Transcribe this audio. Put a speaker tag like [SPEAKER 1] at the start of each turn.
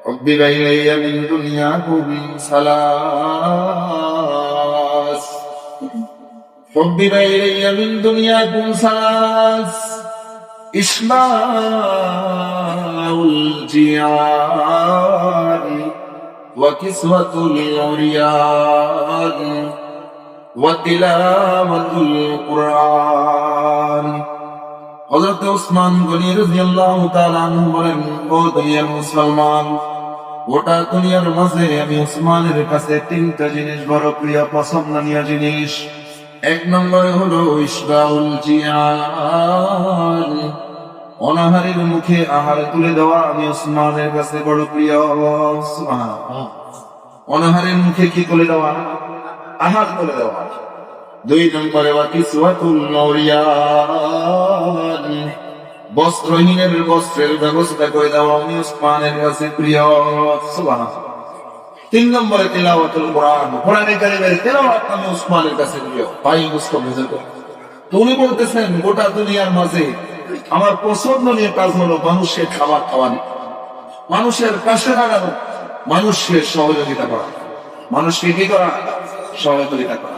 [SPEAKER 1] حبب إلي من دنياكم ثلاث حبب إلي من دنياكم ثلاث إشباع الجيعان وكسوة العريان وتلاوة القرآن হযরত ওসমান গনি রাদিয়াল্লাহু তাআলা আনহু বলেন, ও দুনিয়ার মুসলমান, গোটা দুনিয়ার মাঝে আমি ওসমানের কাছে তিনটা জিনিস বড় প্রিয় পছন্দনীয় জিনিস। এক নম্বরে হলো ইশবাউল জিয়ান, অনাহারের মুখে আহার তুলে দেওয়া আমি ওসমানের কাছে বড় প্রিয়। সুবহানাল্লাহ। অনাহারের মুখে কি তুলে দেওয়া? আহার তুলে দেওয়া। দুই নম্বরে কিসওয়াতুল আউরিয়ান, বস্ত্রহীনের বস্ত্রের ব্যবস্থা করে দেওয়া আমি ওসমানের কাছে প্রিয়। সুবহানাল্লাহ। তিন নম্বরে তিলাওয়াতুল কোরআন, কোরআনে কারীমের তিলাওয়াত আমি ওসমানের কাছে প্রিয়। ভাই মুসলিম বুঝতে, উনি বলতেছেন গোটা দুনিয়ার মাঝে আমার পছন্দনীয় কাজ হলো মানুষের খাবার খাওয়ানো, মানুষের পাশে দাঁড়ানো, মানুষের সহযোগিতা করা। মানুষকে কি করা? সহযোগিতা করা।